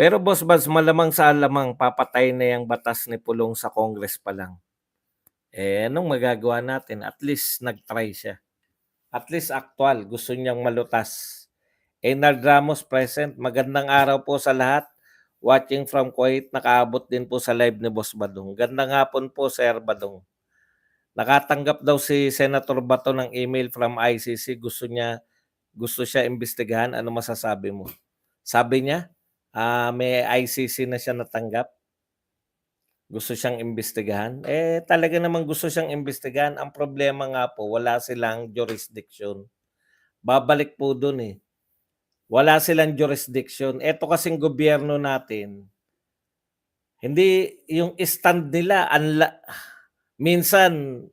Pero Boss Baz, malamang sa alamang papatay na yang batas ni Pulong sa Congress pa lang. Anong magagawa natin? At least nag-try siya. At least actual, gusto niyang malutas. Nard Ramos present, magandang araw po sa lahat. Watching from Kuwait, nakaabot din po sa live ni Boss Badong. Gandang hapon po, Sir Badong. Nakatanggap daw si Senator Bato ng email from ICC. Gusto siya imbestigahan. Ano masasabi mo? Sabi niya, may ICC na siya natanggap. Gusto siyang imbestigahan. Talaga namang gusto siyang imbestigahan. Ang problema nga po, wala silang jurisdiction. Babalik po dun eh. Wala silang jurisdiction. Ito kasing gobyerno natin, hindi yung stand nila, minsan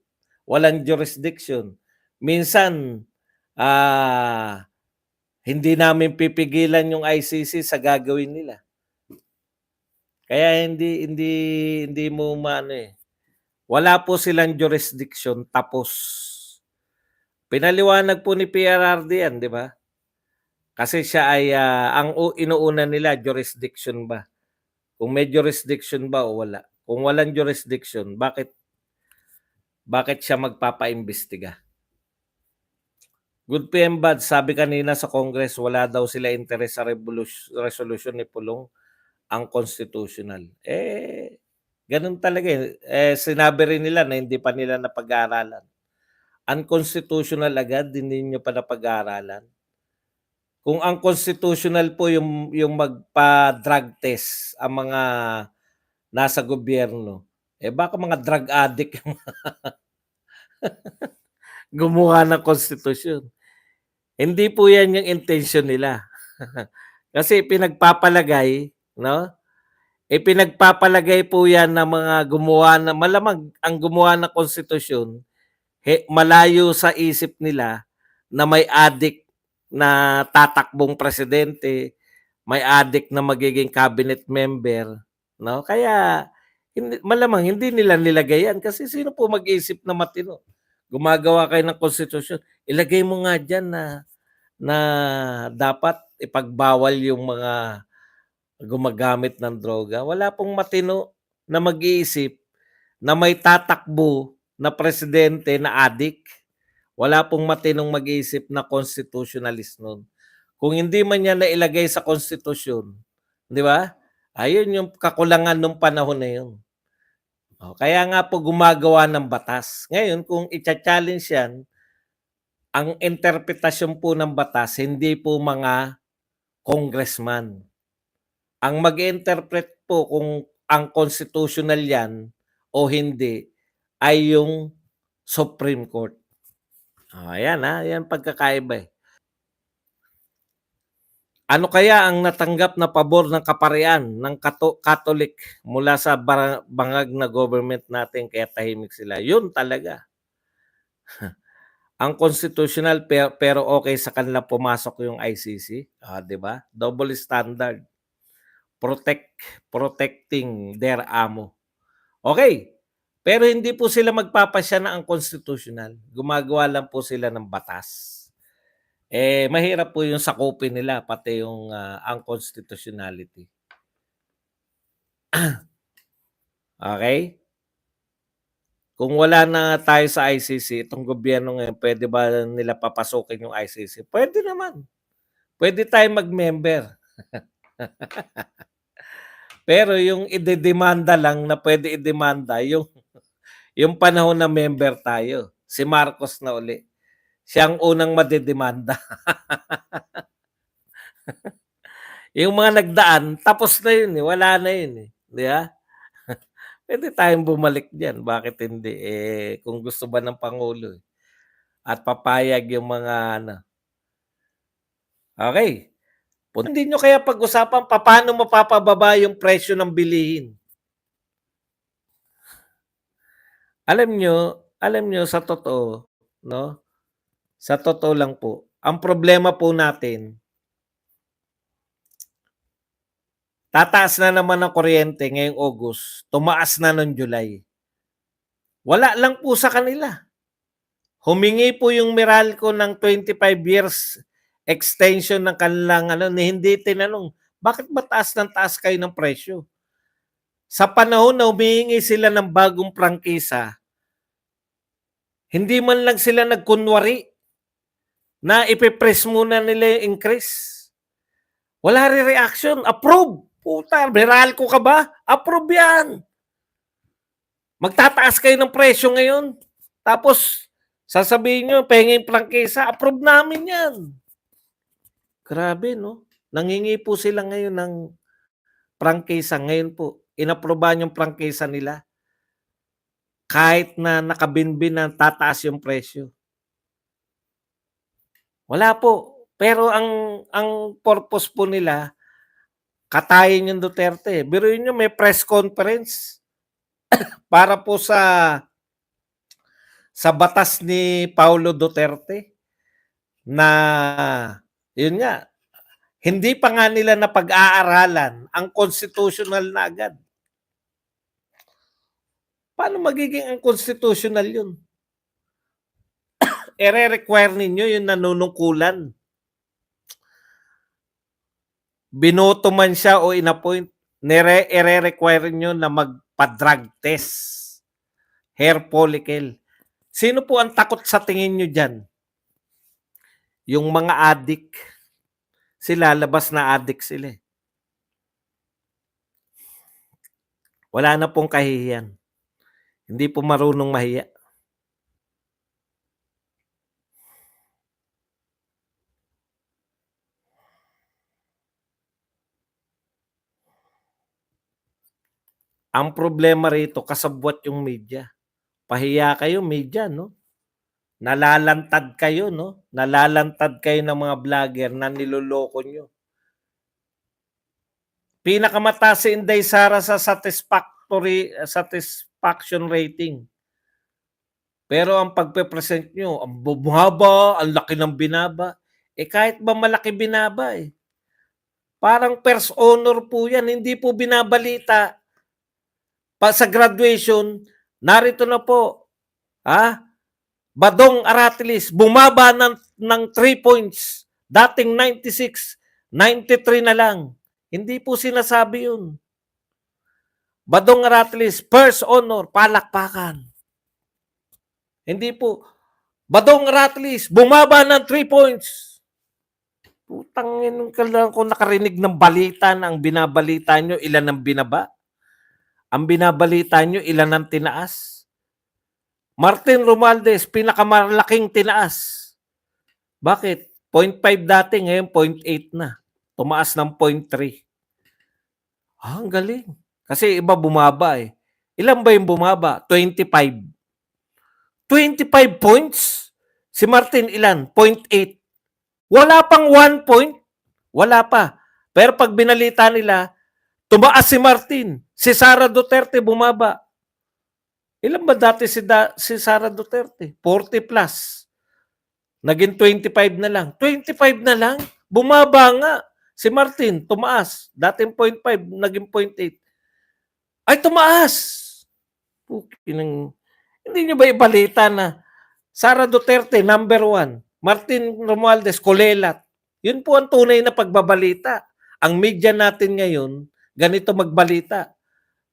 walang jurisdiction. Minsan, hindi namin pipigilan yung ICC sa gagawin nila. Kaya hindi mo maano eh. Wala po silang jurisdiction tapos. Pinaliwanag po ni PRRD yan, di ba? Kasi siya ay ang inuuna nila jurisdiction ba? Kung may jurisdiction ba o wala? Kung walang jurisdiction, bakit siya magpapaimbestiga? Good PM Bad, sabi kanina sa Congress, wala daw sila interes sa resolution ni Pulong ang constitutional. Ganun talaga eh. Sinabi rin nila na hindi pa nila napag-aaralan. Unconstitutional agad, hindi nyo pa napag-aaralan. Kung ang constitutional po yung magpa-drug test ang mga nasa gobyerno, baka mga drug addict yung gumawa ng konstitusyon. Hindi po yan yung intention nila. Kasi pinagpapalagay, no? Pinagpapalagay po yan ng mga gumawa na malamang ang gumawa ng konstitusyon, malayo sa isip nila na may addict na tatakbong presidente, may addict na magiging cabinet member, no? Kaya malamang hindi nila nilagay yan kasi sino po mag-isip na matino? Gumagawa kayo ng konstitusyon, ilagay mo nga diyan na dapat ipagbawal yung mga gumagamit ng droga. Wala pong matino na mag-iisip na may tatakbo na presidente na addict. Wala pong matinong mag-iisip na constitutionalist nun. Kung hindi man yan nailagay sa konstitusyon, di ba? Ayun yung kakulangan ng panahon na yun. Kaya nga po gumagawa ng batas. Ngayon, kung i-challenge yan, ang interpretasyon po ng batas, hindi po mga congressman. Ang mag-interpret po kung ang constitutional yan o hindi ay yung Supreme Court. Ayan yan pagkakaiba eh. Ano kaya ang natanggap na pabor ng kaparian ng Catholic mula sa bangag na government natin kaya tahimik sila? Yun talaga. Ang constitutional pero okay sa kanila pumasok yung ICC. Di ba? Double standard. Protecting their amo. Okay. Pero hindi po sila magpapasya na ang constitutional. Gumagawa lang po sila ng batas. Mahirap po yung sakupin nila, pati yung unconstitutionality. Okay? Kung wala na tayo sa ICC, itong gobyerno ngayon, pwede ba nila papasukin yung ICC? Pwede naman. Pwede tayo mag-member. Pero yung idedemanda lang na pwede idemanda, yung panahon na member tayo. Si Marcos na uli. Siya ang unang madedemanda. Yung mga nagdaan, tapos na yun eh. Wala na yun eh. Di ba? Pwede tayong bumalik dyan. Bakit hindi? Kung gusto ba ng Pangulo eh. At papayag yung mga ano. Okay. Hindi nyo kaya pag-usapan paano mapapababa yung presyo ng bilihin. Alam nyo sa totoo, no? Sa totoo lang po, ang problema po natin, tataas na naman ang kuryente ngayong August, tumaas na noong July. Wala lang po sa kanila. Humingi po yung Meralco ng 25 years extension ng kanilang hindi tinanong, Bakit ba taas ng taas kayo ng presyo? Sa panahon na humihingi sila ng bagong prangkisa, hindi man lang sila nagkunwari na ipipress muna nila yung increase. Wala rin reaction. Approve. Puta, Meralco ka ba? Approve yan. Magtataas kayo ng presyo ngayon. Tapos, sasabihin nyo, penging prangkisa, approve namin yan. Grabe, no? Nangingi po sila ngayon ng prangkisa. Ngayon po, inaprobahan yung prangkisa nila. Kahit na nakabinbin na tataas yung presyo. Wala po. Pero ang purpose po nila, katayin yung Duterte. Biruin nyo, may press conference para po sa batas ni Paulo Duterte na yun nga, hindi pa nga nila napag-aaralan ang constitutional na agad. Paano magiging unconstitutional yun? Ere-require ninyo yung nanunungkulan. Binoto man siya o inappoint, ere-require nyo na magpa-drug test. Hair follicle. Sino po ang takot sa tingin nyo dyan? Yung mga addict. Sila, labas na addict sila. Wala na pong kahihiyan. Hindi po marunong mahiya. Ang problema rito, kasabwat yung media. Pahiya kayo, media, no? Nalalantad kayo, no? Nalalantad kayo ng mga vlogger na niloloko nyo. Pinakamataas si Inday Sara sa satisfaction rating. Pero ang pagpe-present nyo, ang bumaba, ang laki ng binaba. Kahit ba malaki binaba eh. Parang first honor po yan, hindi po binabalita. Pa sa graduation, narito na po, Badong Aratilis, bumaba ng 3 points. Dating 96, 93 na lang. Hindi po sinasabi yun. Badong Aratilis, first honor, palakpakan. Hindi po. Badong Aratilis, bumaba ng 3 points. Putangin ka lang kung nakarinig ng balita na ang binabalita nyo, ilan ang binaba. Ang binabalita nyo, ilan ang tinaas. Martin Romualdez, pinakamalaking tinaas. Bakit? 0.5 dati, ngayon 0.8 na. Tumaas ng 0.3. Ang galing. Kasi iba bumaba eh. Ilan ba yung bumaba? 25. 25 points? Si Martin ilan? 0.8. Wala pang 1 point? Wala pa. Pero pag binalita nila, tumaas si Martin. Si Sara Duterte bumaba. Ilan ba dati si Sara Duterte? 40 plus. Naging 25 na lang. 25 na lang? Bumaba nga. Si Martin, tumaas. Dating 0.5, naging 0.8. Ay, tumaas! Hindi nyo ba ibalita na Sara Duterte, number 1. Martin Romualdez, kulelat. Yun po ang tunay na pagbabalita. Ang media natin ngayon, ganito magbalita.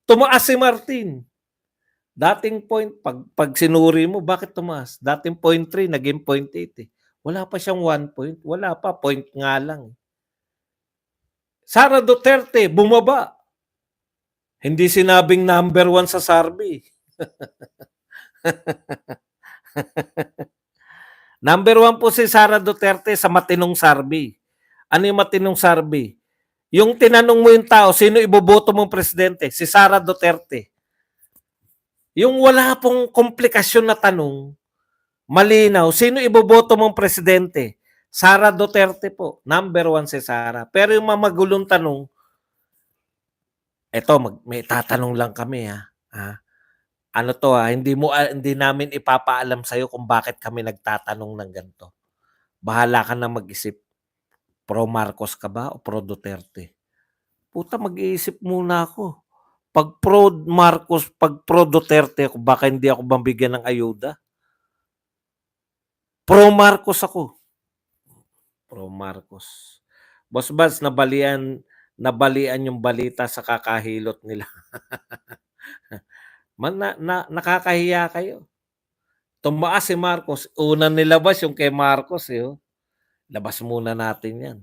Tumaas si Martin. Dating pag sinuri mo, bakit tumaas? Dating 0.3, naging 0.8 eh. Wala pa siyang 1 point. Wala pa, point nga lang. Sara Duterte, bumaba. Hindi sinabing number 1 sa survey. Number 1 po si Sara Duterte sa matinong survey. Ano yung matinong survey? Yung tinanong mo yung tao, sino iboboto mong presidente? Si Sara Duterte. Yung wala pong komplikasyon na tanong, malinaw, sino iboboto mong presidente? Sara Duterte po. Number 1 si Sara. Pero yung mamagulong tanong, may tatanong lang kami ha. Ano to hindi namin ipapaalam sa'yo kung bakit kami nagtatanong ng ganito. Bahala ka na mag-isip. Pro Marcos ka ba o pro Duterte? Puta, mag-iisip muna ako. Pag pro Marcos, pag pro Duterte ako, baka hindi ako mabigyan ng ayuda. Pro Marcos ako. Pro Marcos. Boss Baz, nabalian yung balita sa kakahilot nila. Nakakahiya kayo. Tumaas si Marcos, unang nilabas yung kay Marcos, eh, oh. Labas muna natin 'yan.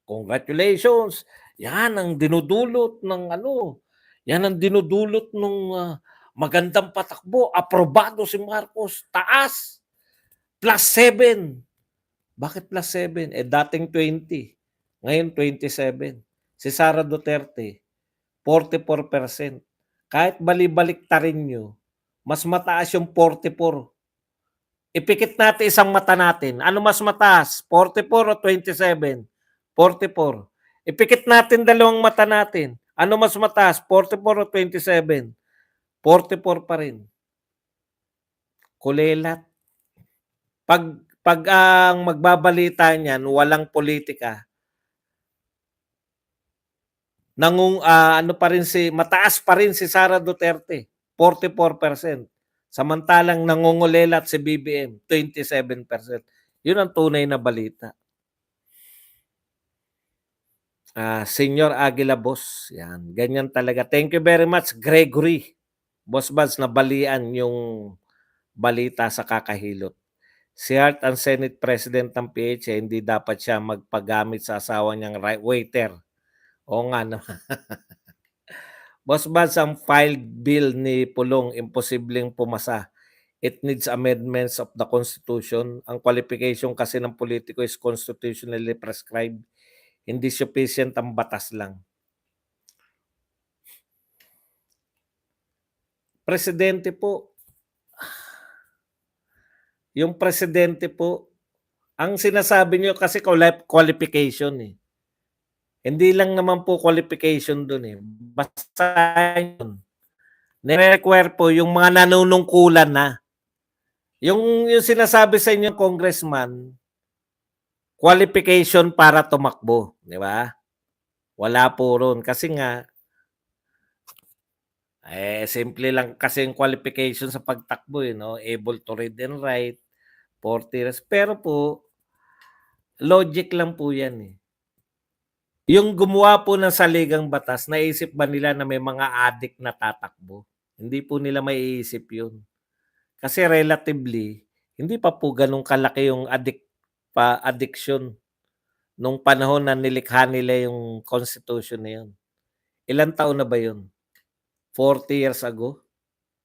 Congratulations, 'yan ang dinudulot ng ano, 'yan ang dinudulot nung, magandang patakbo, aprobado si Marcos, taas, +7. Bakit +7? Eh, dating 20, ngayon 27. Si Sara Duterte, 44%. Kahit bali-baliktarin niyo, mas mataas yung 44. Ipikit natin isang mata natin. Ano mas mataas? 44 o 27? 44. Ipikit natin dalawang mata natin. Ano mas mataas? 44 o 27? 44 pa rin. Kulelat. Pag ang magbabalita niyan walang politika, ano pa rin mataas pa rin si Sara Duterte, 44%. Samantalang nangungulelat si BBM, 27%. Yun ang tunay na balita. Senyor Aguila Boss, yan, ganyan talaga. Thank you very much, Gregory. Boss Buds, nabalian yung balita sa kakahilot. Si Hart ang Senate President ng PH, hindi dapat siya magpagamit sa asawa niyang waiter. Oo nga naman. Boss Buds, ang filed bill ni Pulong imposibleng pumasa. It needs amendments of the Constitution. Ang qualification kasi ng politiko is constitutionally prescribed. Hindi sufficient ang batas lang. Presidente po, yung presidente po, ang sinasabi niyo kasi qualification eh. Hindi lang naman po qualification dun eh. Basta yun. Nire-require po yung mga nanunungkulan na. Yung sinasabi sa inyo congressman, qualification para tumakbo, di ba? Wala po ron. Kasi nga, simple lang kasi yung qualification sa pagtakbo, eh, no? Able to read and write, 40 years. Pero po, logic lang po yan eh. Yung gumawa po ng saligang batas, naisip ba nila na may mga adik na tatakbo? Hindi po nila maiisip yun. Kasi relatively, hindi pa po ganun kalaki yung addiction nung panahon na nilikha nila yung constitution na yun. Ilang taon na ba yun? 40 years ago?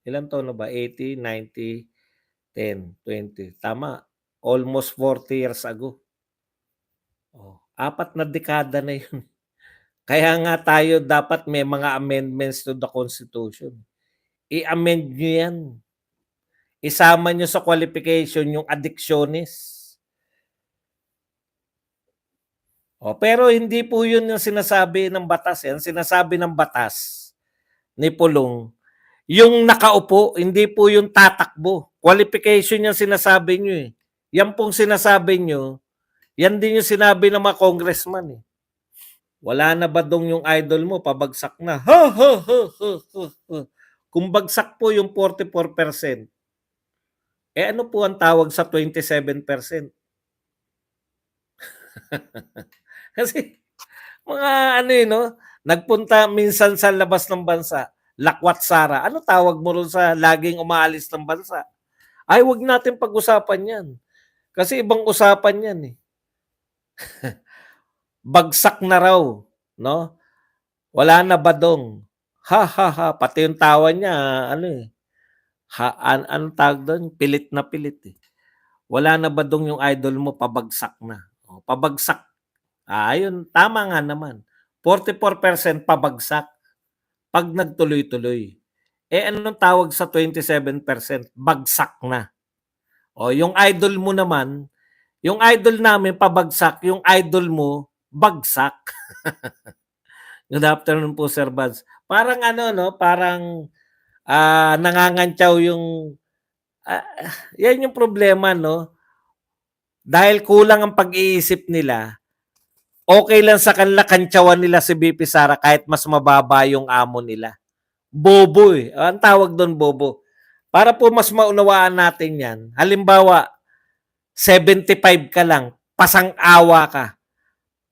Ilang taon na ba? 80, 90, 10, 20. Tama. Almost 40 years ago. 4 na dekada na yun. Kaya nga tayo dapat may mga amendments to the Constitution. I-amend nyo yan. Isama nyo sa qualification yung addictionist. Pero hindi po yun yung sinasabi ng batas. Ang sinasabi ng batas ni Pulong, yung nakaupo, hindi po yung tatakbo. Qualification yung sinasabi nyo eh. Yan pong sinasabi nyo, yan din yung sinabi ng mga congressman eh. Wala na ba dong yung idol mo, pabagsak na. Ha, ha, ha, ha, ha. Kung bagsak po yung 44%, ano po ang tawag sa 27%? Kasi mga ano eh, no? Nagpunta minsan sa labas ng bansa, lakwat Sara. Ano tawag mo ron sa laging umaalis ng bansa? Ay, wag natin pag-usapan yan. Kasi ibang usapan yan eh. Bagsak na raw, no? Wala na badong. Ha ha ha, pati yung tawa niya, ano eh. Anong tawag doon? Pilit na pilit eh. Wala na badong yung idol mo, pabagsak na. Pabagsak. Ayun, tama nga naman. 44% pabagsak pag nagtuloy-tuloy. Anong tawag sa 27%? Bagsak na. Yung idol mo naman, yung idol namin pabagsak, yung idol mo bagsak. Good afternoon po, Sir Buds. Parang ano, no? Parang nangangantyaw yung yan yung problema, no? Dahil kulang ang pag-iisip nila, okay lang sa kanila kantyawan nila si BP Sara kahit mas mababa yung amo nila. Bobo eh. Ang tawag doon bobo. Para po mas maunawaan natin yan, halimbawa, 75 ka lang, pasang-awa ka,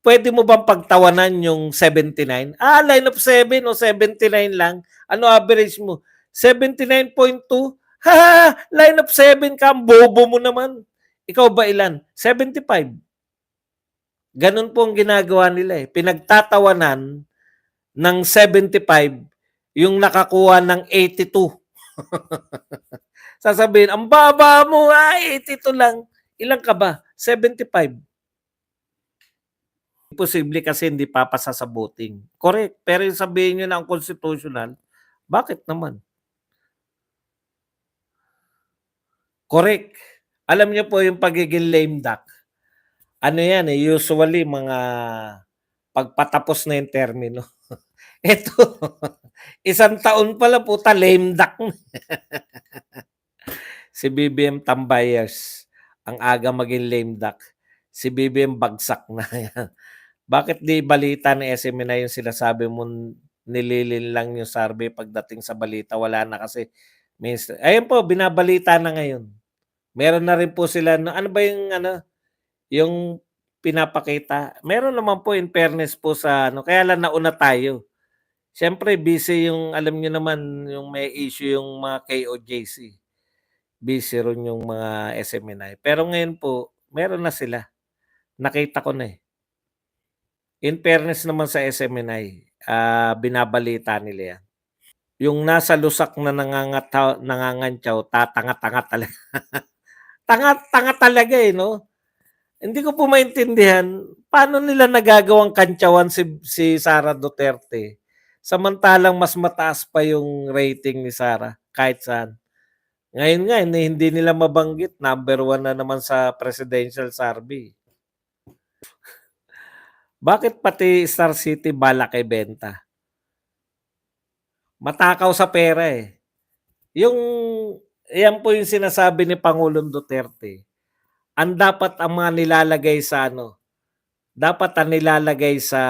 Puwede mo bang pagtawanan yung 79? Line of 7 o 79 lang. Ano average mo? 79.2? Ha! Line of 7 ka, ang bobo mo naman. Ikaw ba ilan? 75. Gano'n po ang ginagawa nila eh. Pinagtatawanan ng 75 yung nakakuha ng 82. Sasabihin, ang baba mo, 82 lang. Ilan ka ba? 75. Imposible kasi hindi papasa sa voting. Correct. Pero yung sabihin nyo na ang constitutional, bakit naman? Correct. Alam niyo po yung pagiging lame duck. Ano yan eh, usually mga pagpatapos na yung termino. Ito, isang taon pala puta, lame duck. Si BBM Tambayers, ang aga maging lame duck. Si BBM bagsak na yan. Bakit di balita ni SMNI yung sinasabi mo nililin lang yung survey pagdating sa balita? Wala na kasi. Ayun po, binabalita na ngayon. Meron na rin po sila, ano ba yung yung pinapakita? Meron naman po in fairness po sa kaya lang nauna tayo. Siyempre busy yung, alam niyo naman, yung may issue yung mga KOJC. Busy rin yung mga SMNI. Pero ngayon po, meron na sila. Nakita ko na eh. In fairness naman sa SMNI, binabalita nila yan. Yung nasa lusak na nangangantyaw, tatanga-tanga talaga. Tanga-tanga talaga eh, no? Hindi ko po maintindihan, paano nila nagagawang kantyawan si Sara Duterte, samantalang mas mataas pa yung rating ni Sara kahit saan. Ngayon nga, hindi nila mabanggit, number 1 na naman sa presidential survey. Bakit pati Star City balak ibenta? Matakaw sa pera eh. Yan po yung sinasabi ni Pangulong Duterte. Dapat ang mga nilalagay sa dapat ang nilalagay sa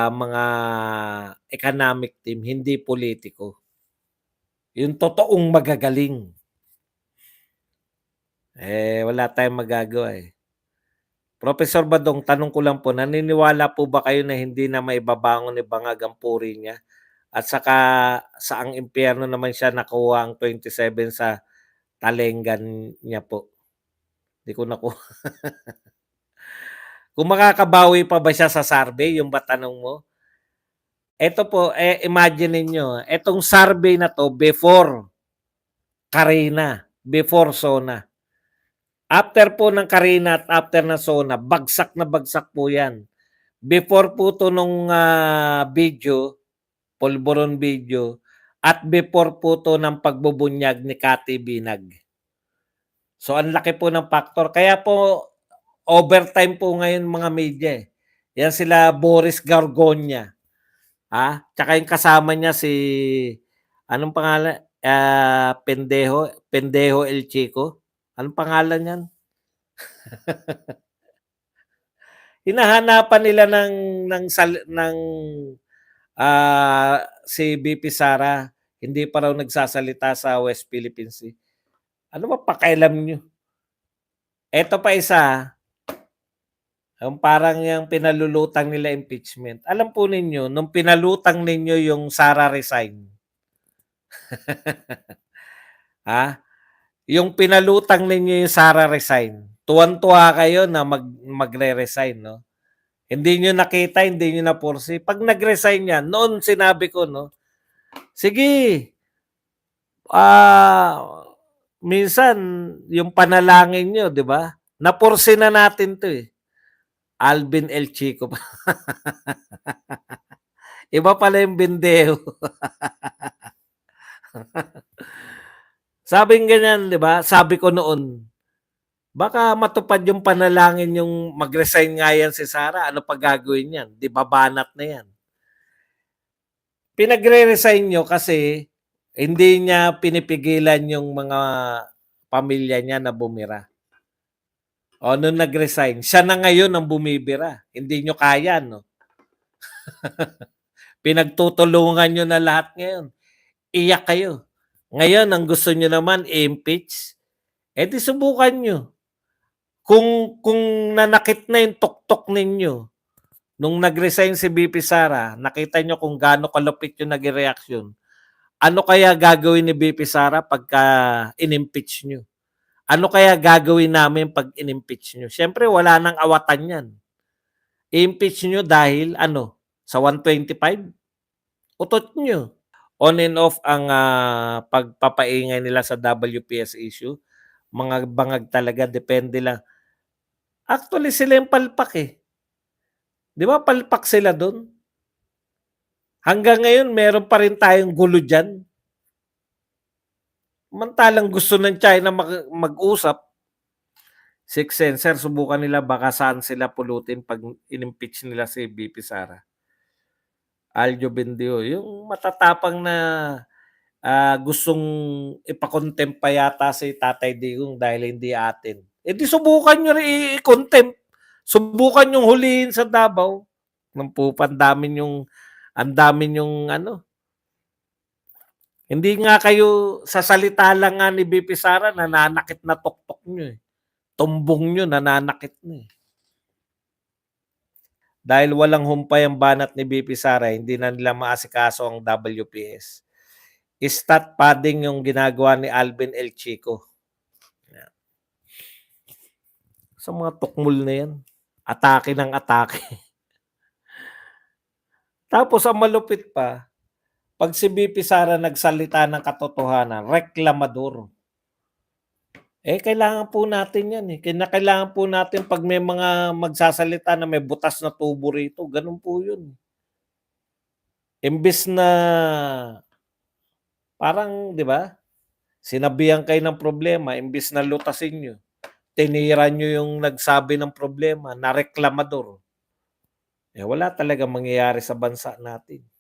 mga economic team, hindi politiko. Yung totoong magagaling. Wala tayong magagawa eh. Professor Badong, tanong ko lang po, naniniwala po ba kayo na hindi na maibabangon ni Bangag ang puri niya? At saka saang impyerno naman siya nakuha ang 27 sa talengan niya po? Hindi ko nakuha. Kung makakabawi pa ba siya sa survey, yung ba tanong mo? Ito po, imagine niyo, etong survey na to before Karina, before Sona. After po ng Karina at after ng Sona, bagsak na bagsak po yan. Before po to nung video, Polvoron video, at before po to ng pagbubunyag ni Cathy Binag. So ang laki po ng factor. Kaya po overtime po ngayon mga media eh. Yan sila Boris Gargonia. Tsaka yung kasama niya si anong pangalan? Pendejo El Chico. Anong pangalan niyan? Hinahanapan nila ng si BP Sara, hindi pa raw nagsasalita sa West Philippine Sea. Ano ba pakialam nyo? Eto pa isa, yung parang yung pinalulutang nila impeachment. Alam po ninyo, nung pinalutang ninyo yung Sara resign, yung pinalutang ninyo yung Sara resign, tuwan-tuwa kayo na magre-resign, no? Hindi nyo nakita, hindi nyo na-foresee. Pag nag-resign yan, noon sinabi ko, no, sige, minsan, yung panalangin nyo, di ba? Na-foresee na natin to eh. Alvin El Chico pa. Iba pala yung Bendejo. Sabing ganyan, di ba? Sabi ko noon, baka matupad yung panalangin yung mag-resign nga yan si Sara. Ano pa gagawin yan? Di ba banat na yan? Pinagre-resign nyo kasi hindi niya pinipigilan yung mga pamilya niya na bumira. O nung nag-resign, siya na ngayon ang bumibira. Hindi nyo kaya, no? Pinagtutulungan nyo na lahat ngayon. Iyak kayo. Ngayon, ang gusto nyo naman, i-impeach. Di subukan nyo. Kung nanakit na yung tuktok ninyo nung nag-resign si VP Sara, nakita niyo kung gaano kalupit yung naging reaksyon. Ano kaya gagawin ni VP Sara pagka in-impeach niyo? Ano kaya gagawin namin 'pag in-impeach niyo? Siyempre wala ng awatan 'yan. I-impeach niyo dahil ano, sa 125? Utot niyo. On and off ang, pagpapaingay nila sa WPS issue. Mga bangag talaga, depende lang. Actually sila yung palpak, eh. 'Di ba palpak sila dun? Hanggang ngayon meron pa rin tayong gulo diyan. Samantalang gusto ng China mag-usap, sixth sense, sir, subukan nila baka saan sila pulutin 'pag in-impeach nila si VP Sara. Aljo Bendio, yung matatapang na, gustong ipa-contempt pa yata si Tatay Digong dahil hindi atin. Eh, di subukan niyo rin i-contempt. Subukan niyong hulihin sa Davao. Ng pupa ang dami niyong ano, hindi nga kayo sa salita lang nga ni VP Sara nananakit na tuktok niyo, eh. Tumbong niyo nananakit na, eh. Dahil walang humpay ang banat ni VP Sara, hindi na nila maasikaso ang WPS. Stat padding yung ginagawa ni Alvin El Chico. Yan. Sa mga tukmul na yan, atake ng atake. Tapos ang malupit pa, 'pag si VP Sara nagsalita ng katotohanan, reklamador. Eh, kailangan po natin 'yan, eh. Kinakailangan po natin 'pag may mga magsasalita na may butas na tubo rito, gano'n po 'yun. Imbes na parang 'di ba, sinabihan kayo ng problema, imbes na lutasin niyo, tinira niyo yung nagsabi ng problema na reklamador. Eh, wala talagang mangyayari sa bansa natin.